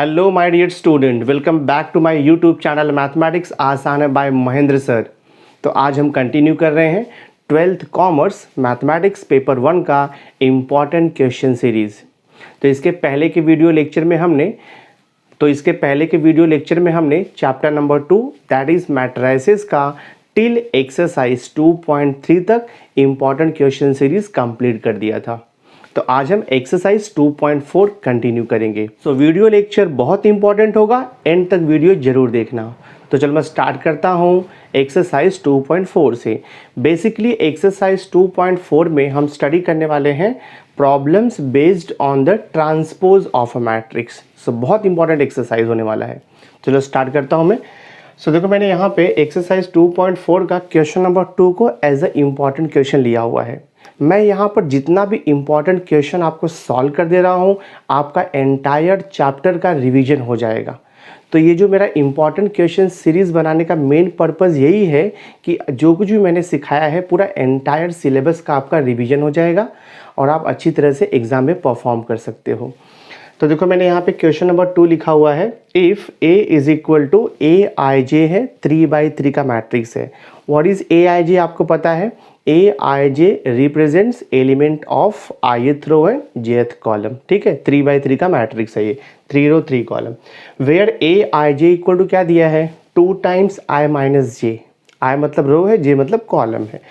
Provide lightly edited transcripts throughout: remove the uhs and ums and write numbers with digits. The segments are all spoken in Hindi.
Hello my dear student, welcome back to my YouTube channel mathematics आसान है बाय महेंद्र सर। तो आज हम कंटिन्यू कर रहे हैं 12th कॉमर्स मैथमेटिक्स पेपर 1 का इम्पॉर्टेंट क्वेश्चन सीरीज़। तो इसके पहले के वीडियो लेक्चर में हमने chapter number 2 that is matrices का टिल एक्सरसाइज 2.3 तक इम्पॉर्टेंट क्वेश्चन सीरीज़ कंप्लीट कर दिया था। तो आज हम एक्सरसाइज 2.4 कंटिन्यू करेंगे। सो वीडियो लेक्चर बहुत इंपॉर्टेंट होगा, एंड तक वीडियो जरूर देखना। तो चलो मैं स्टार्ट करता हूँ एक्सरसाइज 2.4 से। बेसिकली एक्सरसाइज 2.4 में हम स्टडी करने वाले हैं problems based on the transpose of a matrix. So बहुत इंपॉर्टेंट एक्सरसाइज होने वाला है। चलो स्टार्ट करता हूँ मैं। सो देखो, मैंने यहाँ पे एक्सरसाइज 2.4 का क्वेश्चन नंबर 2 को एज अ इम्पॉर्टेंट क्वेश्चन लिया हुआ है। मैं यहाँ पर जितना भी इम्पॉर्टेंट क्वेश्चन आपको सॉल्व कर दे रहा हूँ, आपका एंटायर चैप्टर का रिवीजन हो जाएगा। तो ये जो मेरा इम्पॉर्टेंट क्वेश्चन सीरीज़ बनाने का मेन पर्पज़ यही है कि जो कुछ भी मैंने सिखाया है पूरा एंटायर सिलेबस का आपका रिवीजन हो जाएगा और आप अच्छी तरह से एग्ज़ाम में परफॉर्म कर सकते हो। तो देखो, मैंने यहाँ पे क्वेश्चन नंबर 2 लिखा हुआ है। If A is equal to AIJ है, 3/3 का मैट्रिक्स है। व्हाट इज़ AIJ आपको पता है। AIJ represents element of ith row and jth column. ठीक है, 3/3 का मैट्रिक्स है ये, 3 row 3 column. Where AIJ equal to क्या दिया है, 2 times I minus J। I मतलब रो है, J मतलब कॉलम है।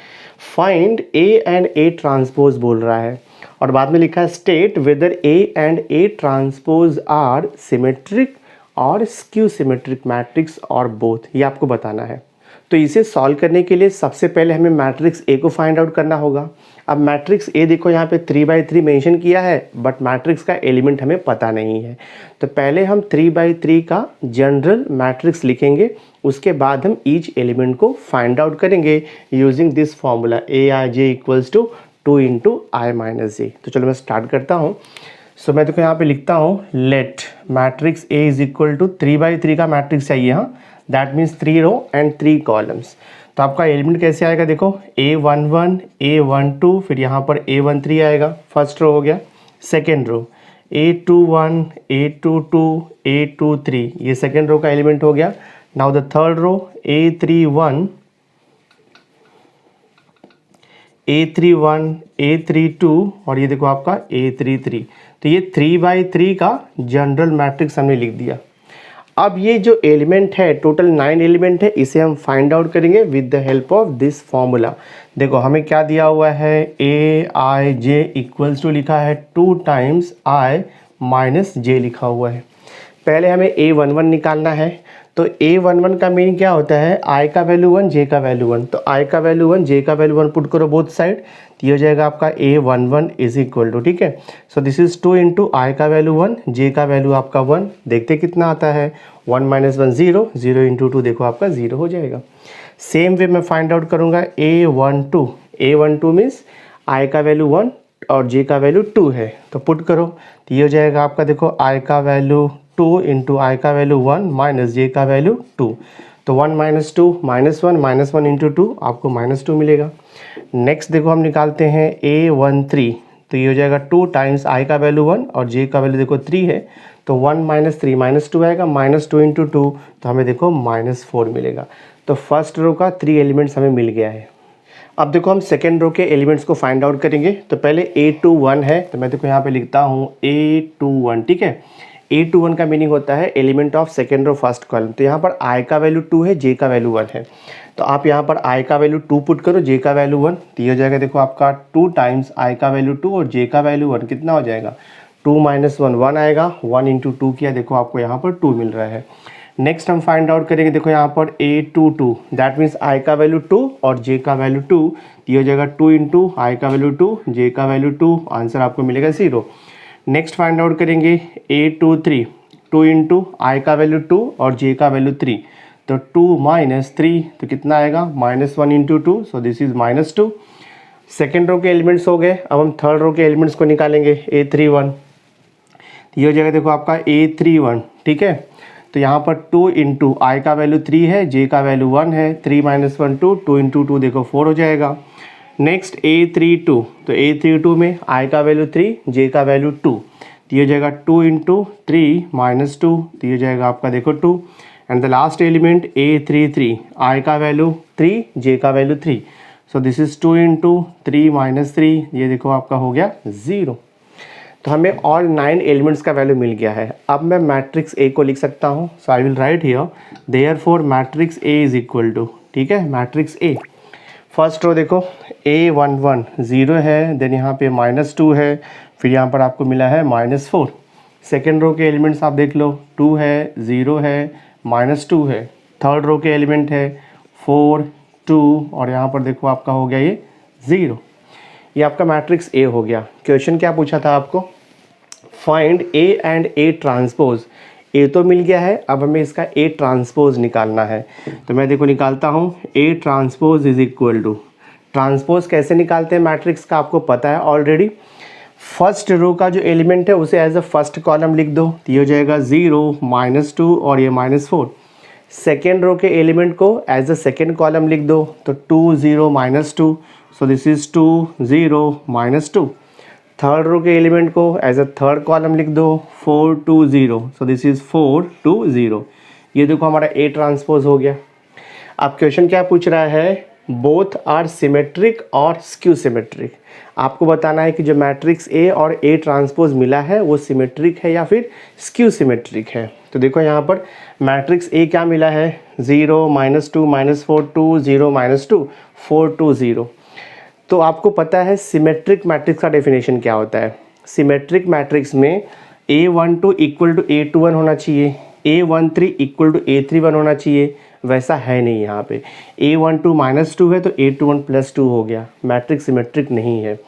Find A and A transpose बोल रहा है, और बाद में लिखा है state whether A and A transpose are symmetric और स्क्यू सिमेट्रिक मैट्रिक्स और बोथ, ये आपको बताना है। तो इसे सॉल्व करने के लिए सबसे पहले हमें मैट्रिक्स A को फाइंड आउट करना होगा। अब मैट्रिक्स A देखो, यहाँ पे 3/3 मेंशन किया है, बट मैट्रिक्स का एलिमेंट हमें पता नहीं है। तो पहले हम 3/3 का जनरल मैट्रिक्स लिखेंगे, उसके बाद हम ईच एलिमेंट को फाइंड आउट करेंगे using this formula AIJ equals to 2 into I minus J। तो चलो मैं स्टार्ट करता हूँ। सो मैं देखो यहाँ पे लिखता हूँ, let matrix A is equal to 3/3 का मैट्रिक्स चाहिए। हाँ, that means 3 row and 3 columns. तो आपका एलिमेंट कैसे आएगा, देखो A11 A12, फिर यहाँ पर A13 आएगा, फर्स्ट रो हो गया। Second row A21 A22 A23, ये सेकेंड रो का एलिमेंट हो गया। Now the third row A31 A31 A32, और ये देखो आपका A33। तो ये 3/3 का जनरल मैट्रिक्स हमने लिख दिया। अब ये जो एलिमेंट है, टोटल 9 एलिमेंट है, इसे हम फाइंड आउट करेंगे with the help of this formula. देखो हमें क्या दिया हुआ है, AIJ इक्वल्स टू लिखा है 2 टाइम्स I माइनस J लिखा हुआ है। पहले हमें A11 निकालना है। तो A11 का मीनिंग क्या होता है, I का वैल्यू 1 J का वैल्यू 1। तो I का वैल्यू 1 J का वैल्यू 1 पुट करो बोथ साइड, तो ये हो जाएगा आपका A11 इज इक्वल टू, ठीक है। So this is 2 into I का वैल्यू 1 J का वैल्यू आपका 1। देखते कितना आता है, 1 माइनस 1 0, 0 इंटू 2 देखो आपका 0 हो जाएगा। सेम वे मैं फाइंड आउट करूँगा A12 मीन्स I का वैल्यू 1 और J का वैल्यू 2 है, तो पुट करो, तो ये हो जाएगा आपका, देखो I का वैल्यू 2 इंटू I का वैल्यू 1 माइनस J का वैल्यू 2। तो 1 माइनस 2 माइनस 1 इंटू 2 आपको -2 मिलेगा। नेक्स्ट देखो हम निकालते हैं A13, तो ये हो जाएगा 2 टाइम्स I का वैल्यू 1 और J का वैल्यू देखो 3 है, तो 1 माइनस 3 -2 आएगा, -2 इंटू 2, तो हमें देखो -4 मिलेगा। तो फर्स्ट रो का 3 एलिमेंट्स हमें मिल गया है। अब देखो हम सेकेंड रो के एलिमेंट्स को फाइंड आउट करेंगे। तो पहले A21 है, तो मैं देखो यहाँ पे लिखता हूँ A21, ठीक है। A21 का मीनिंग होता है element of second row first column. तो यहाँ पर I का वैल्यू 2 है, J का वैल्यू 1 है, तो आप यहाँ पर I का वैल्यू 2 पुट करो, J का वैल्यू 1, तो ये हो जाएगा देखो आपका 2 टाइम्स I का वैल्यू 2 और J का वैल्यू 1, कितना हो जाएगा, 2 माइनस 1 1 आएगा, 1 इंटू 2 किया, देखो आपको यहाँ पर 2 मिल रहा है। नेक्स्ट हम फाइंड आउट करेंगे, देखो यहाँ पर A22, दैट मीन्स I का वैल्यू 2 और J का वैल्यू 2, ये हो जाएगा 2 इंटू I का वैल्यू 2 J का वैल्यू 2, आंसर आपको मिलेगा 0। नेक्स्ट फाइंड आउट करेंगे A23, 2 इंटू I का वैल्यू 2 और J का वैल्यू 3, तो 2 माइनस 3, तो कितना आएगा, -1 into 2, so this is -2। Second row के एलिमेंट्स हो गए। अब हम थर्ड रो के एलिमेंट्स को निकालेंगे, A31, ये हो जाएगा देखो आपका A31, ठीक है। तो यहाँ पर 2 इंटू I का वैल्यू 3 है, J का वैल्यू 1 है, 3 माइनस 1 2 इंटू 2 देखो 4 हो जाएगा। नेक्स्ट A32, तो A32 में I का वैल्यू 3 J का वैल्यू 2, तो ये हो जाएगा 2 इंटू 3 माइनस 2, तो ये हो जाएगा आपका देखो 2, and the last element A33, I का वैल्यू 3, J का value 3, so this is 2 into 3 minus 3, ये देखो आपका हो गया 0। तो हमें ऑल 9 एलिमेंट्स का वैल्यू मिल गया है। अब मैं मैट्रिक्स ए को लिख सकता हूँ, so I will write here therefore matrix A is equal to, ठीक है, मैट्रिक्स ए फर्स्ट रो देखो A11 0 है, देन यहाँ पे -2 है, फिर यहाँ पर आपको मिला है -4। सेकेंड रो के एलिमेंट्स आप देख लो, 2 है, 0 है, -2 है। थर्ड रो के एलिमेंट है 4 2, और यहाँ पर देखो आपका हो गया ये 0। ये आपका मैट्रिक्स ए हो गया। क्वेश्चन क्या पूछा था आपको, find A and A transpose. A तो मिल गया है, अब हमें इसका ए ट्रांसपोज निकालना है। तो मैं देखो निकालता हूँ, A transpose is equal to, transpose कैसे निकालते हैं मैट्रिक्स का आपको पता है ऑलरेडी। फर्स्ट रो का जो एलिमेंट है उसे एज अ फर्स्ट कॉलम लिख दो, तो ये हो जाएगा 0 -2 और ये -4। सेकेंड रो के एलिमेंट को एज अ सेकेंड कॉलम लिख दो, तो 2 0 -2, so this is 2 0 -2। Third row के एलिमेंट को एज अ थर्ड कॉलम लिख दो, 4 2 0, सो दिस इज 4 2 0। ये देखो हमारा ए ट्रांसपोज हो गया। अब क्वेश्चन क्या पूछ रहा है, बोथ आर सिमेट्रिक और स्क्यू सिमेट्रिक। आपको बताना है कि जो मैट्रिक्स ए और ए ट्रांसपोज मिला है वो सिमेट्रिक है या फिर स्क्यू सिमेट्रिक है। तो देखो यहाँ पर मैट्रिक्स ए क्या मिला है, 0 -2 -4 2 0 -2 4 2 0। तो आपको पता है सिमेट्रिक मैट्रिक्स का डेफिनेशन क्या होता है। सिमेट्रिक मैट्रिक्स में A12 इक्वल टू A21 होना चाहिए, A13 इक्वल टू A31 होना चाहिए, वैसा है नहीं यहाँ पे। A12 -2 है तो A21 +2 हो गया, मैट्रिक्स सिमेट्रिक नहीं है।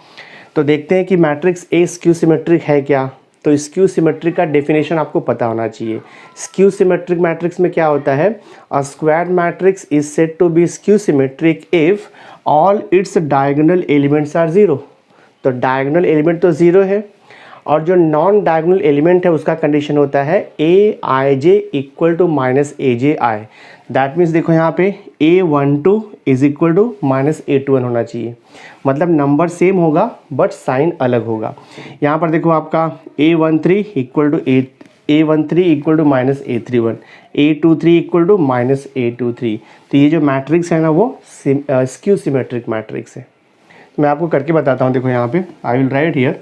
तो देखते हैं कि मैट्रिक्स ए स्क्यू सिमेट्रिक है क्या। तो स्क्यू सिमेट्रिक का डेफिनेशन आपको पता होना चाहिए। स्क्यू सिमेट्रिक मैट्रिक्स में क्या होता है, a square matrix is said to be skew symmetric if all its diagonal elements are 0। तो डायगोनल एलिमेंट तो 0 है, और जो नॉन डायगोनल एलिमेंट है उसका कंडीशन होता है Aij equal to -Aj। That means देखो यहाँ पे A12 is equal to -A21 होना चाहिए, मतलब नंबर सेम होगा बट साइन अलग होगा। यहाँ पर देखो आपका A13 equal to A13 equal to -A31, A23 equal to -A23। तो ये जो मैट्रिक्स है ना वो स्क्यू सिमेट्रिक मैट्रिक्स है। तो मैं आपको करके बताता हूँ, देखो यहाँ पे I will write here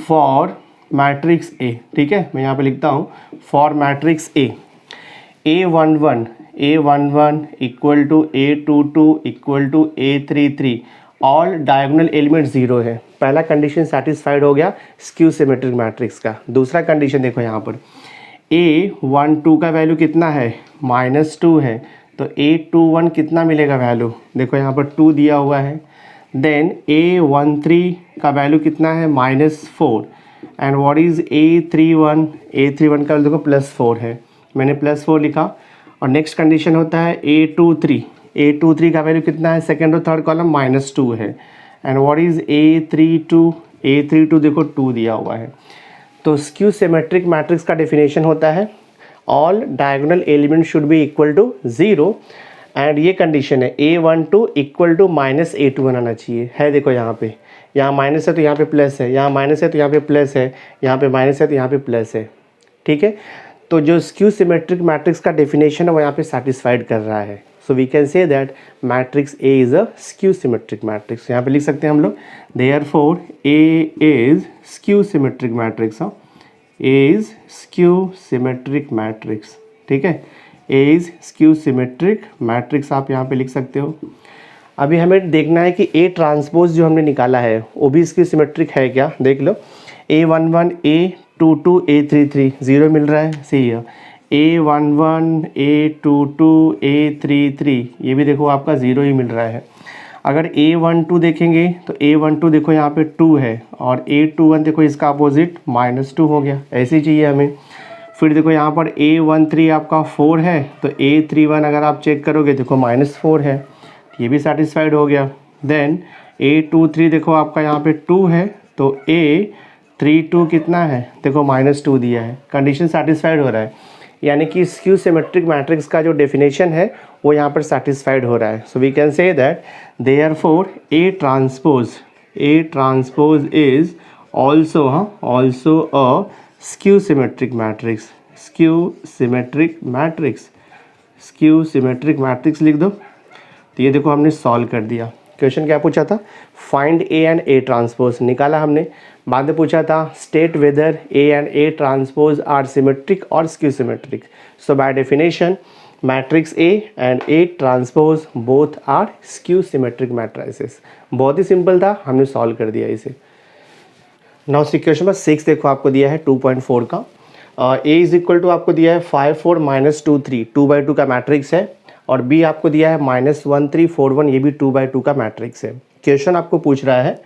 for matrix A, ठीक है, मैं यहाँ पे लिखता हूँ for matrix A, A11 equal to A22 equal to A33, all diagonal element 0 है। पहला कंडीशन सेटिस्फाइड हो गया स्क्यू सिमेट्रिक मैट्रिक्स का। दूसरा कंडीशन देखो यहाँ पर A12 का वैल्यू कितना है, -2 है, तो A21 कितना मिलेगा वैल्यू, देखो यहाँ पर 2 दिया हुआ है। देन A13 का वैल्यू कितना है, -4, and what is A31, A31 का देखो +4 है, मैंने +4 लिखा। और नेक्स्ट कंडीशन होता है A23 का वैल्यू कितना है, सेकेंड और थर्ड कॉलम -2 है, एंड व्हाट इज़ A32 देखो 2 दिया हुआ है। तो स्क्यू सिमेट्रिक मैट्रिक्स का डेफिनेशन होता है all diagonal element should be equal to 0, and ये कंडीशन है A12 इक्वल टू -A21 आना चाहिए। है देखो यहाँ पे, यहाँ माइनस है तो यहाँ पे प्लस है, यहाँ माइनस है तो यहाँ पे प्लस है, यहाँ पे माइनस है तो यहाँ पे प्लस है, ठीक है। तो जो स्क्यू सिमेट्रिक मैट्रिक्स का डेफिनेशन है वो यहाँ पे सेटिस्फाइड कर रहा है। So we can say that matrix A is a skew symmetric matrix. यहाँ पे लिख सकते हैं हम लोग therefore A is skew symmetric matrix, A is skew symmetric matrix, ठीक है, A is skew symmetric matrix आप यहाँ पे लिख सकते हो। अभी हमें देखना है कि ए ट्रांसपोज जो हमने निकाला है वो भी स्क्यू सिमेट्रिक है क्या, देख लो। A11 A22 A33 0 मिल रहा है, सही है। A11 A22 A33 ये भी देखो आपका 0 ही मिल रहा है। अगर A12 देखेंगे तो A12 देखो यहाँ पे 2 है, और A21 देखो इसका अपोजिट -2 हो गया, ऐसे ही चाहिए हमें। फिर देखो यहाँ पर A13 आपका 4 है, तो A31 अगर आप चेक करोगे देखो -4 है, ये भी सेटिस्फाइड हो गया। देन A23 देखो आपका यहाँ पे 2 है, तो A32 कितना है, देखो -2 दिया है, कंडीशन सेटिस्फाइड हो रहा है, यानी कि स्क्यू सिमेट्रिक मैट्रिक्स का जो डेफिनेशन है वो यहाँ पर सेटिस्फाइड हो रहा है। So we can say that therefore A transpose is also a skew symmetric matrix, skew symmetric matrix लिख दो। तो ये देखो हमने सॉल्व कर दिया। क्वेश्चन क्या पूछा था, find A and A transpose, निकाला हमने। बाद में पूछा था state whether A and A transpose are symmetric और skew symmetric. So by definition matrix A and A transpose both are skew symmetric matrices. बहुत ही सिंपल था, हमने सॉल्व कर दिया इसे। नाउ क्वेश्चन नंबर 6 देखो आपको दिया है 2.4 का। ए इज इक्वल टू आपको दिया है 5 4 -2 3 2/2 का मैट्रिक्स है, और बी आपको दिया है -1 3 4 1, ये भी 2/2 का मैट्रिक्स है। क्वेश्चन आपको पूछ रहा है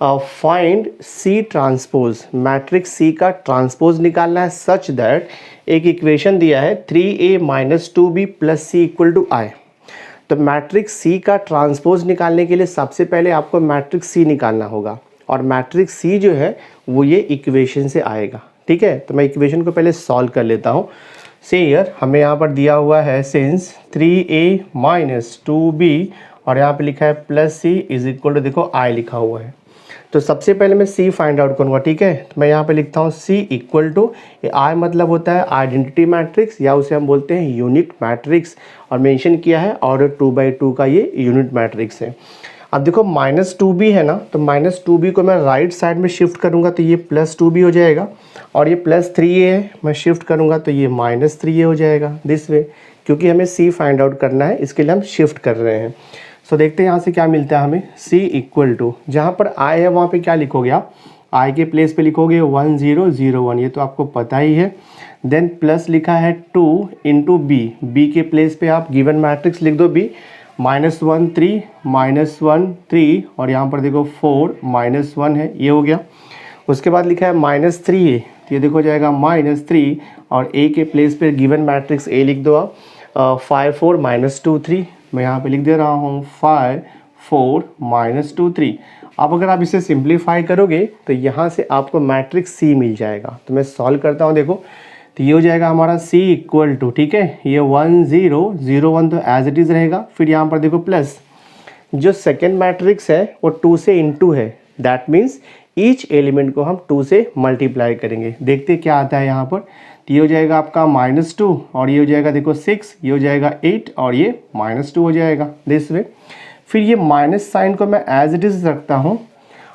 फाइंड सी ट्रांसपोज, मैट्रिक्स सी का ट्रांसपोज निकालना है सच दैट, एक इक्वेशन दिया है 3a - 2b + c = I। तो मैट्रिक्स सी का ट्रांसपोज निकालने के लिए सबसे पहले आपको मैट्रिक्स सी निकालना होगा, और मैट्रिक्स सी जो है वो ये इक्वेशन से आएगा। ठीक है, तो मैं इक्वेशन को पहले सॉल्व कर लेता हूँ। से हियर हमें यहाँ पर दिया हुआ है सिंस 3a - 2b और यहाँ पे लिखा है +c = देखो I लिखा हुआ है। तो सबसे पहले मैं c फाइंड आउट करूँगा। ठीक है, तो मैं यहाँ पे लिखता हूँ c = I मतलब होता है आइडेंटिटी मैट्रिक्स, या उसे हम बोलते हैं यूनिट मैट्रिक्स, और मेंशन किया है ऑर्डर 2/2 का ये यूनिट मैट्रिक्स है। अब देखो -2b है ना, तो -2b को मैं राइट साइड में शिफ्ट करूँगा तो ये +2b हो जाएगा, और ये +3a है, मैं शिफ्ट करूँगा तो ये -3a हो जाएगा दिस वे, क्योंकि हमें c फाइंड आउट करना है, इसके लिए हम शिफ्ट कर रहे हैं। सो देखते हैं यहाँ से क्या मिलता है हमें। c = जहाँ पर i है वहाँ पे क्या लिखोगे आप, i के प्लेस पे लिखोगे 1 0 0 1, ये तो आपको पता ही है। देन प्लस लिखा है 2 × b के प्लेस पे आप गिवन मैट्रिक्स लिख दो b, -1 3 -1 3, और यहाँ पर देखो 4 -1 है, ये हो गया। उसके बाद लिखा है -3a, तो ये देखो जाएगा -3, और a के प्लेस पे गिवन मैट्रिक्स a लिख दो आप। 5 4 -2 3, मैं यहाँ पे लिख दे रहा हूँ 5 4 -2 3। अब अगर आप इसे सिंप्लीफाई करोगे तो यहाँ से आपको मैट्रिक्स c मिल जाएगा। तो मैं सॉल्व करता हूँ, देखो तो ये हो जाएगा हमारा c = ठीक है, ये 1 0 0 1 तो एज इट इज़ रहेगा। फिर यहाँ पर देखो प्लस, जो सेकेंड मैट्रिक्स है वो 2 से इनटू है, दैट मीन्स ईच एलिमेंट को हम 2 से मल्टीप्लाई करेंगे। देखते क्या आता है यहाँ पर। तो ये हो जाएगा आपका -2, और ये हो जाएगा देखो 6, ये हो जाएगा 8, और ये -2 हो जाएगा दिस वे। फिर ये माइनस साइन को मैं एज इट इज़ रखता हूँ,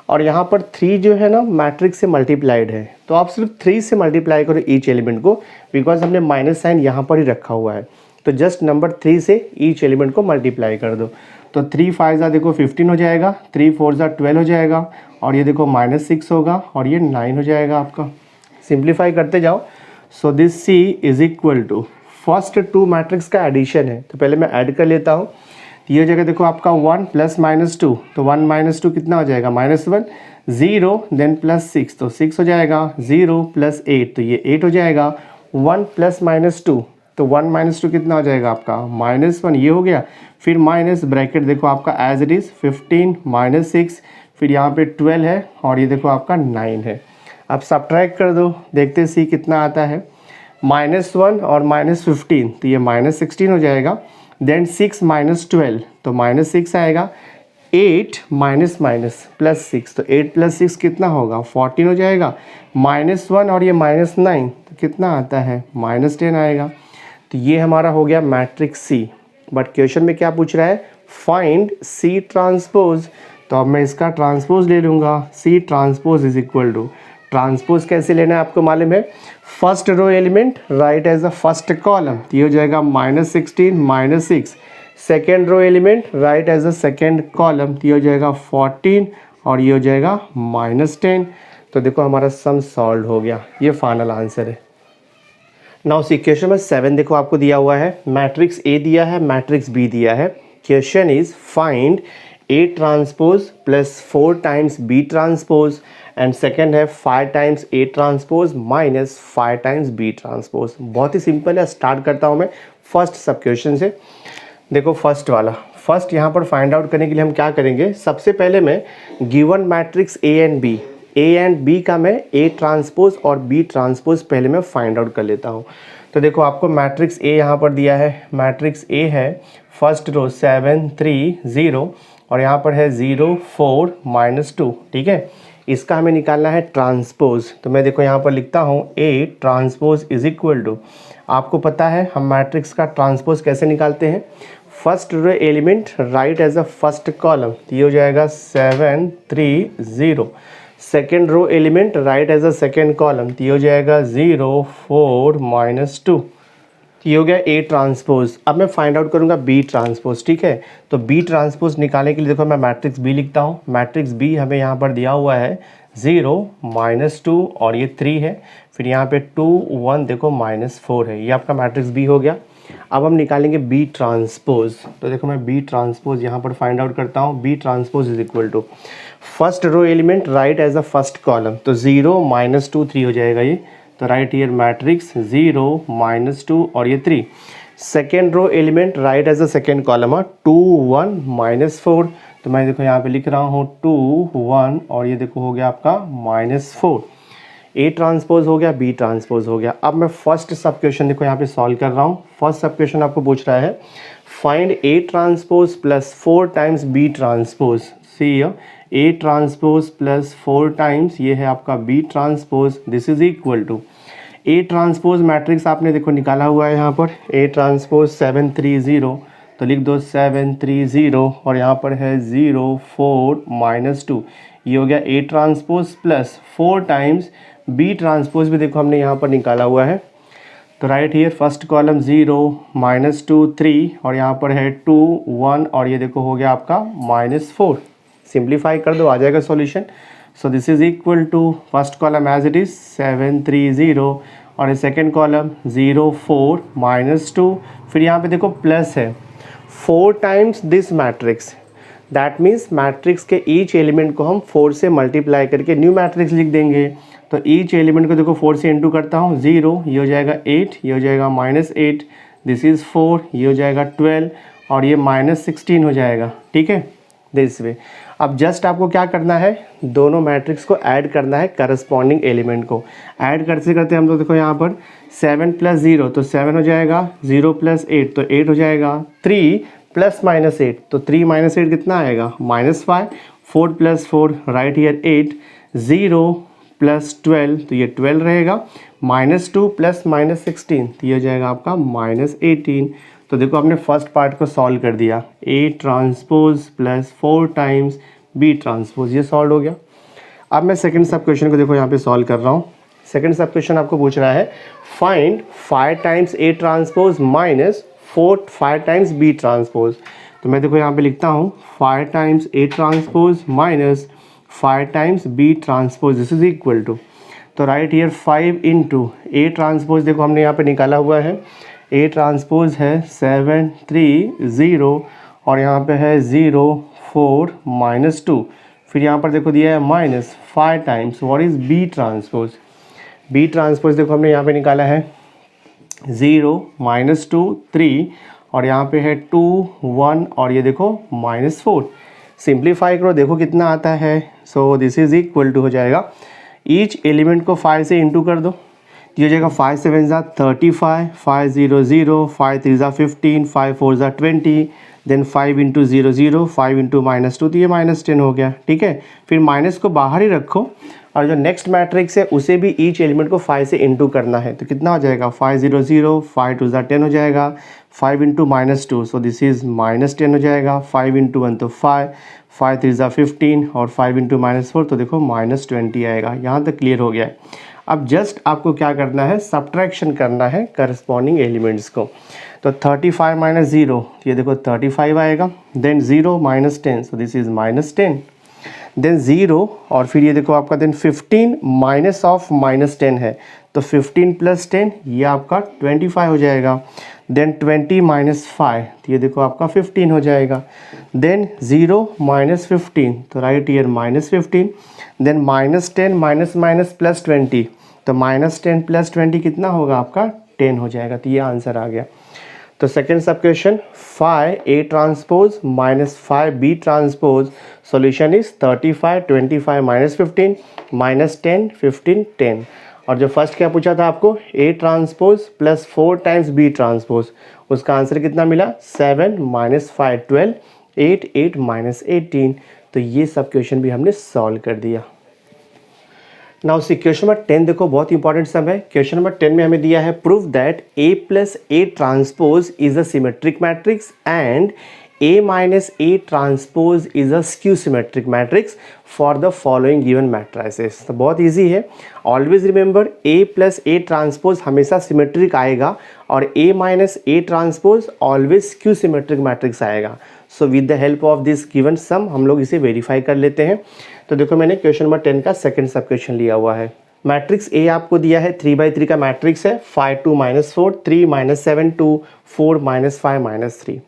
और यहाँ पर 3 जो है ना मैट्रिक्स से मल्टीप्लाइड है, तो आप सिर्फ 3 से मल्टीप्लाई करो ईच एलिमेंट को, बिकॉज हमने माइनस साइन यहाँ पर ही रखा हुआ है। तो जस्ट नंबर 3 से ईच एलिमेंट को मल्टीप्लाई कर दो। तो 3 5 देखो 15 हो जाएगा, 3 4 12 हो जाएगा, और ये देखो -6 होगा, और ये 9 हो जाएगा आपका। सिंप्लीफाई करते जाओ। So this c = first 2 matrix का एडिशन है, तो पहले मैं ऐड कर लेता हूँ। ये जगह देखो आपका 1 + -2, तो 1 - 2 कितना हो जाएगा -1, 0 देन +6 तो 6 हो जाएगा, 0 + 8 तो ये 8 हो जाएगा, 1 + -2 तो 1 - 2 कितना हो जाएगा आपका -1, ये हो गया। फिर माइनस ब्रैकेट देखो आपका एज इट इज़ 15 -6, फिर यहाँ पे 12 है, और ये देखो आपका 9 है। अब सब्ट्रैक्ट कर दो, देखते सी कितना आता है। -1 और -15 तो ये -16 हो जाएगा। देन 6 - 12 तो -6 आएगा। 8 +6 तो 8 + 6 कितना होगा 14 हो जाएगा। -1 और ये -9 तो कितना आता है -10 आएगा। तो ये हमारा हो गया मैट्रिक्स सी। बट क्वेश्चन में क्या पूछ रहा है, फाइंड सी ट्रांसपोज। तो अब मैं इसका ट्रांसपोज ले लूँगा। सी ट्रांसपोज = ट्रांसपोज कैसे लेना है आपको मालूम है, first row element right as the first column, तो ये हो जाएगा -16 -6। Second row element right as the second column, तो ये हो जाएगा 14, और ये हो जाएगा -10। तो देखो हमारा सम सॉल्व हो गया, ये फाइनल आंसर है। नाउ क्वेश्चन नंबर 7 देखो आपको दिया हुआ है, मैट्रिक्स ए दिया है, मैट्रिक्स बी दिया है। Question is find A transpose + 4 times B transpose, and second है 5 times A transpose - 5 times B transpose. बहुत ही सिंपल है, स्टार्ट करता हूँ मैं फर्स्ट सब क्वेश्चन से। देखो फर्स्ट वाला, फर्स्ट यहाँ पर फाइंड आउट करने के लिए हम क्या करेंगे, सबसे पहले मैं given matrix A and B का मैं A ट्रांसपोज और B ट्रांसपोज पहले मैं फाइंड आउट कर लेता हूँ। तो देखो आपको मैट्रिक्स A यहाँ पर दिया है, मैट्रिक्स A है फर्स्ट रो 7 3 0, और यहाँ पर है 0 4 -2, ठीक है। इसका हमें निकालना है ट्रांसपोज। तो मैं देखो यहाँ पर लिखता हूँ A transpose is equal to, आपको पता है हम मैट्रिक्स का ट्रांसपोज कैसे निकालते हैं, first row element right as a first column, तो ये हो जाएगा 7 3 0। Second row element right as a second column, तो ये हो जाएगा 0 4 -2। ये हो गया A ट्रांसपोज। अब मैं फाइंड आउट करूंगा B ट्रांसपोज, ठीक है। तो B ट्रांसपोज निकालने के लिए देखो मैं मैट्रिक्स B लिखता हूँ। मैट्रिक्स B हमें यहाँ पर दिया हुआ है 0 -2 और ये 3 है, फिर यहाँ पे 2 1 देखो -4 है, ये आपका मैट्रिक्स B हो गया। अब हम निकालेंगे B ट्रांसपोज। तो देखो मैं B ट्रांसपोज यहाँ पर फाइंड आउट करता हूँ। B transpose is equal to first row element right as a first column, तो 0 -2 3 हो जाएगा ये, तो राइट हियर मैट्रिक्स 0 -2 और ये 3। Second row element right as a second column है 2 1 -4, तो मैं देखो यहाँ पे लिख रहा हूँ 2 1 और ये देखो हो गया आपका -4। A ट्रांसपोज हो गया, B ट्रांसपोज हो गया। अब मैं फर्स्ट सब क्वेश्चन देखो यहाँ पे सॉल्व कर रहा हूँ। फर्स्ट सब क्वेश्चन आपको पूछ रहा है find A transpose plus 4 times B transpose. See A transpose plus 4 times ये है आपका B transpose, this is equal to A transpose matrix आपने देखो निकाला हुआ है यहाँ पर A ट्रांसपोज 7 3 0, तो लिख दो 7 3 0 और यहाँ पर है 0 4 -2, ये हो गया A transpose plus 4 times B transpose भी देखो हमने यहाँ पर निकाला हुआ है। तो राइट हियर फर्स्ट कॉलम 0 -2 3 और यहाँ पर है 2 1 और ये देखो हो गया आपका -4। सिंप्लीफाई कर दो, आ जाएगा solution. So this is equal to first column as it is 7 3 0 और सेकेंड कॉलम 0 4 -2, फिर यहाँ पे देखो प्लस है 4 times this matrix, that means matrix के ईच एलिमेंट को हम 4 से मल्टीप्लाई करके न्यू मैट्रिक्स लिख देंगे। तो ईच एलिमेंट को देखो 4 से इंटू करता हूँ, 0 ये हो जाएगा 8, ये हो जाएगा -8, दिस इज़ 4, ये हो जाएगा 12 और ये -16 हो जाएगा, ठीक है दिस वे। अब जस्ट आपको क्या करना है, दोनों मैट्रिक्स को ऐड करना है करस्पॉन्डिंग एलिमेंट को। ऐड करते करते हम लोग देखो यहाँ पर 7 + 0 तो 7 हो जाएगा, 0 + 8 तो 8 हो जाएगा, 3 + -8 तो 3 - 8 कितना आएगा -5, 4 + 4 राइट हियर 8, 0 + 12 तो ये 12 रहेगा, -2 + -16 तो ये हो जाएगा आपका -18। तो देखो आपने फर्स्ट पार्ट को सॉल्व कर दिया, A transpose plus 4 times B transpose, ये सॉल्व हो गया। अब मैं सेकंड सब क्वेश्चन को देखो यहाँ पे सॉल्व कर रहा हूँ। सेकंड सब क्वेश्चन आपको पूछ रहा है find 5 times A transpose minus 5 times B transpose. तो मैं देखो यहाँ पे लिखता हूँ 5 times A transpose minus 5 times B transpose, this is equal to, तो right here 5 into A transpose देखो हमने यहाँ पे निकाला हुआ है, A ट्रांसपोज है 7 3 0 और यहाँ पे है 0 4 -2, फिर यहाँ पर देखो दिया है -5 times what is B transpose. B transpose देखो हमने यहाँ पे निकाला है 0 -2 3 और यहाँ पे है 2 1 और ये देखो -4। सिंप्लीफाई करो देखो कितना आता है, so this is equal to हो जाएगा, ईच एलिमेंट को 5 से इंटू कर दो, ये हो जाएगा 5 7 35, 5 0 0, 5 3 15, 5 4 20, देन 5 इंटू 0 0, 5 इंटू -2 तो ये -10 हो गया, ठीक है। फिर माइनस को बाहर ही रखो और जो नेक्स्ट मैट्रिक्स है उसे भी ईच एलिमेंट को 5 से इंटू करना है, तो कितना हो जाएगा 5 0 0, 5 2 10 हो जाएगा, 5 इंटू -2 सो दिस इज -10 हो जाएगा, 5 इंटू 1 तो 5, 5 3 15 और 5 इंटू -4 तो देखो -20 आएगा। यहाँ तक क्लियर हो गया है। अब जस्ट आपको क्या करना है, सब्ट्रैक्शन करना है करस्पॉन्डिंग एलिमेंट्स को। तो 35 - 0 ये देखो 35 आएगा, then 0 -10 so this is -10, then 0 और फिर ये देखो आपका देन 15 माइनस ऑफ -10 है, तो 15 + 10 ये आपका 25 हो जाएगा, देन 20 - 5 तो ये देखो आपका 15 हो जाएगा, देन 0 -15 तो write here -15, then -10 minus plus 20 तो -10 + 20 कितना होगा आपका 10 हो जाएगा, तो ये आंसर आ गया। तो सेकेंड सब question 5 A transpose minus 5 B transpose, solution is 35 25 -15 -10 15 10। और जो फर्स्ट क्या पूछा था आपको, A transpose plus 4 times B transpose, उसका आंसर कितना मिला 7 -5 12 8 8 -18। तो ये सब क्वेश्चन भी हमने सॉल्व कर दिया। नाउ सी क्वेश्चन नंबर 10 देखो, बहुत इंपॉर्टेंट सम है। क्वेश्चन नंबर 10 में हमें दिया है proof that A plus A transpose is a symmetric matrix and A minus A transpose is a skew symmetric matrix for the following given matrices. तो बहुत इजी है, always remember A plus A transpose हमेशा सिमेट्रिक आएगा और A minus A transpose always skew symmetric matrix आएगा। So with the help of this given sum हम लोग इसे वेरीफाई कर लेते हैं। तो देखो मैंने क्वेश्चन नंबर 10 का सेकंड सब क्वेश्चन लिया हुआ है। मैट्रिक्स ए आपको दिया है 3/3 का मैट्रिक्स है, 5 2 -4 3 -7 2 4 -5 -3।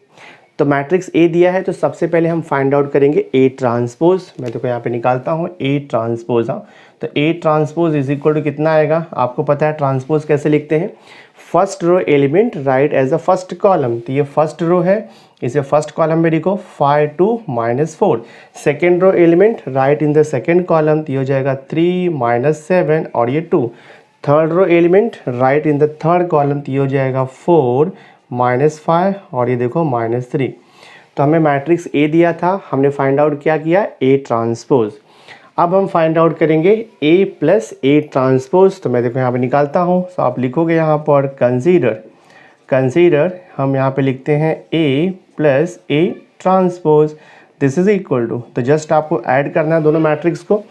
तो मैट्रिक्स ए दिया है तो सबसे पहले हम फाइंड आउट करेंगे ए ट्रांसपोज। मैं देखो यहाँ पे निकालता हूँ ए ट्रांसपोज। हाँ, तो A transpose is equal to कितना आएगा, आपको पता है ट्रांसपोज कैसे लिखते हैं, first row element right as a first column. तो ये फर्स्ट रो है, इसे फर्स्ट कॉलम में लिखो 5 2 -4। Second row element write in the second column, तो ये हो जाएगा 3 -7 और ये 2। Third row element write in the third column, तो ये हो जाएगा 4 -5 और ये देखो -3। तो हमें मैट्रिक्स ए दिया था, हमने फाइंड आउट क्या किया, ए ट्रांसपोज। अब हम फाइंड आउट करेंगे ए प्लस ए ट्रांसपोज। तो मैं देखो यहाँ पे निकालता हूँ, तो आप लिखोगे यहाँ पर कंसीडर हम यहाँ पे लिखते हैं A plus A transpose this is equal to, तो जस्ट आपको ऐड करना है दोनों मैट्रिक्स को।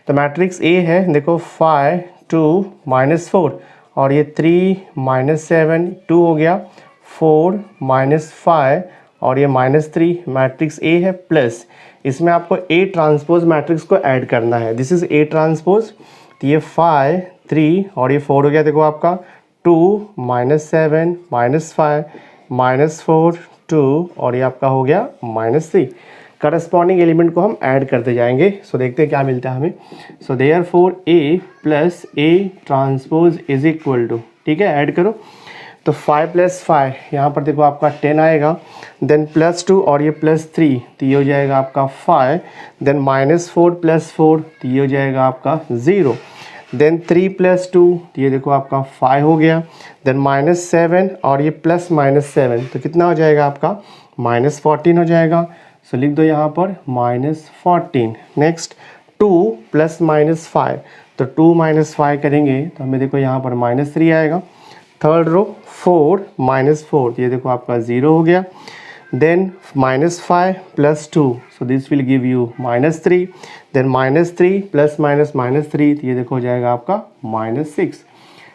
तो मैट्रिक्स ए है देखो 5 2 -4 और ये 3 -7 2 हो गया, 4 -5 और ये -3। मैट्रिक्स ए है प्लस इसमें आपको ए ट्रांसपोज मैट्रिक्स को ऐड करना है, दिस इज ए ट्रांसपोज। तो ये 5 3 और ये 4 हो गया देखो आपका, 2 -7 -5 -4 2 और ये आपका हो गया -3। करस्पॉन्डिंग एलिमेंट को हम ऐड करते जाएंगे। सो देखते हैं क्या मिलता है हमें। So therefore A plus A transpose is equal to, ठीक है, ऐड करो। तो 5 + 5 यहाँ पर देखो आपका 10 आएगा, देन +2 और ये +3 तो ये हो जाएगा आपका 5, देन -4 + 4 तो ये हो जाएगा आपका 0, देन 3 + 2 तो ये देखो आपका 5 हो गया, देन -7 और ये +7 तो कितना हो जाएगा आपका -14 हो जाएगा। सो लिख दो यहाँ पर -14। नेक्स्ट 2 + -5 तो 2 - 5 करेंगे तो हमें देखो यहाँ पर -3 आएगा। थर्ड रो 4 -4 ये देखो आपका 0 हो गया, then -5 + 2 so this will give you -3, then -3 + -3 तो ये देखो हो जाएगा आपका -6।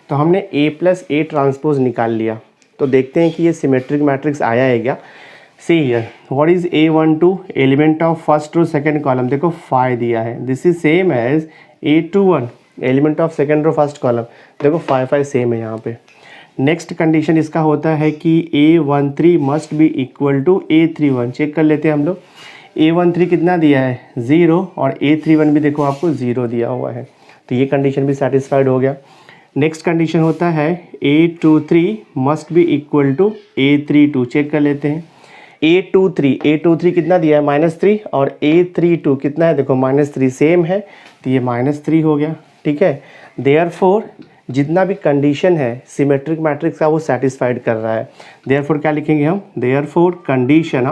तो हमने ए प्लस ए ट्रांसपोज निकाल लिया। तो देखते हैं कि ये सिमेट्रिक मैट्रिक्स आया है क्या। See here what is A12 element of first row second column, देखो 5 दिया है, this is same as A21 element of second row first column, देखो 5 5 सेम है यहाँ पे। नेक्स्ट कंडीशन इसका होता है कि A13 must be equal to A31। Check कर लेते हैं हम लोग, A13 कितना दिया है 0 और A31 भी देखो आपको 0 दिया हुआ है, तो ये कंडीशन भी सेटिस्फाइड हो गया। नेक्स्ट कंडीशन होता है A23 must be equal to A32। Check कर लेते हैं, A23 कितना दिया है -3 और A32 कितना है देखो -3 सेम है, तो ये -3 हो गया, ठीक है। देयरफॉर जितना भी कंडीशन है सिमेट्रिक मैट्रिक्स का वो सेटिस्फाइड कर रहा है। देयरफॉर क्या लिखेंगे हम, therefore condition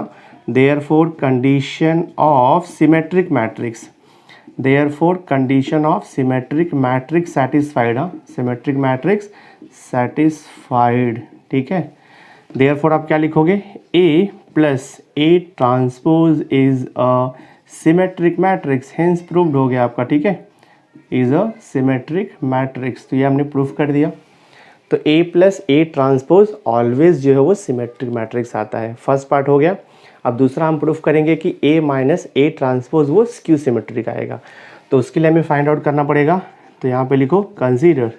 of symmetric matrix, therefore condition of symmetric matrix satisfied, symmetric matrix satisfied, ठीक है। देयरफॉर आप क्या लिखोगे, A plus A transpose is a symmetric matrix, hence proved हो गया आपका, ठीक है, इज अ सिमेट्रिक मैट्रिक्स। तो ये हमने प्रूफ कर दिया। तो ए प्लस ए ट्रांसपोज ऑलवेज जो है वो सिमेट्रिक मैट्रिक्स आता है, फर्स्ट पार्ट हो गया। अब दूसरा हम प्रूफ करेंगे कि ए माइनस ए ट्रांसपोज वो स्क्यू सिमेट्रिक आएगा। तो उसके लिए हमें फाइंड आउट करना पड़ेगा। तो यहाँ पे लिखो कंसीडर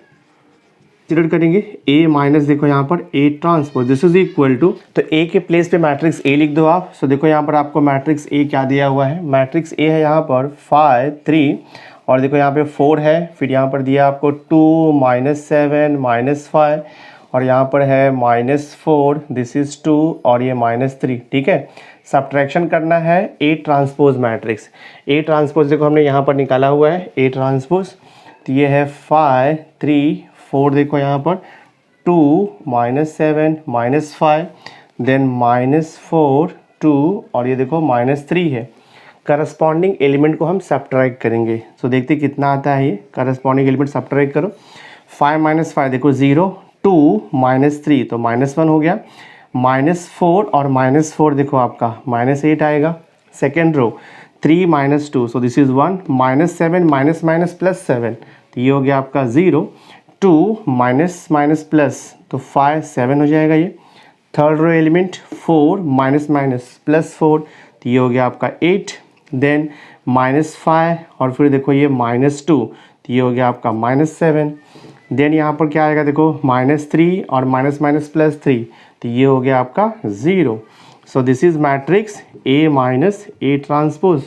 करेंगे ए माइनस, देखो यहाँ पर A transpose this is equal to, तो ए के प्लेस पे मैट्रिक्स ए लिख दो आप। सो देखो यहाँ पर आपको मैट्रिक्स ए क्या दिया हुआ है, मैट्रिक्स ए है यहाँ पर 5 3 और देखो यहाँ पे 4 है, फिर यहाँ पर दिया आपको 2 -7 -5 और यहाँ पर है -4 दिस इज़ 2 और ये -3, ठीक है। सब्ट्रैक्शन करना है A transpose matrix, A transpose देखो हमने यहाँ पर निकाला हुआ है ए ट्रांसपोज, तो ये है 5 3 4 देखो यहाँ पर 2 -7 -5 देन -4 2 और ये देखो -3 है। करस्पॉन्डिंग एलिमेंट को हम सब्ट्रैक्ट करेंगे। सो देखते कितना आता है ये, करस्पॉन्डिंग एलिमेंट सब्ट्रैक्ट करो। 5 माइनस 5 देखो 0, 2 माइनस 3 तो -1 हो गया, -4 और -4 देखो आपका -8 आएगा। Second row 3 minus 2 so this is 1, -7 minus minus plus 7 तो ये हो गया आपका 0, 2 माइनस माइनस प्लस तो 5 7 हो जाएगा ये। Third row element 4 minus minus plus 4 तो ये हो गया आपका 8, देन -5 और फिर देखो ये -2 तो ये हो गया आपका -7, देन यहाँ पर क्या आएगा देखो -3 और माइनस माइनस प्लस 3 तो ये हो गया आपका 0। सो this is matrix A minus A transpose.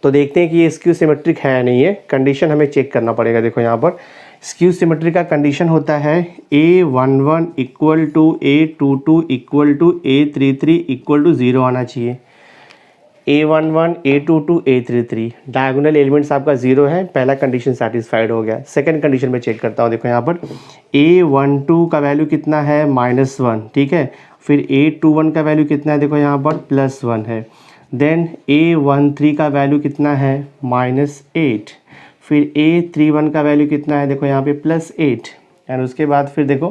तो देखते हैं कि ये स्क्यू सिमेट्रिक है या नहीं है, कंडीशन हमें चेक करना पड़ेगा। देखो यहाँ पर स्क्यू सिमेट्रिक का कंडीशन होता है A11 equal to A22 equal to A33 equal to 0 आना चाहिए। A11 A22 A33 diagonal elements आपका 0 है, पहला कंडीशन सेटिस्फाइड हो गया। सेकंड कंडीशन में चेक करता हूँ। देखो यहाँ पर A12 का वैल्यू कितना है -1, ठीक है। फिर A21 का वैल्यू कितना है देखो यहाँ पर +1 है। देन A13 का वैल्यू कितना है -8। फिर A31 का वैल्यू कितना है देखो यहाँ पे +8 एंड उसके बाद फिर देखो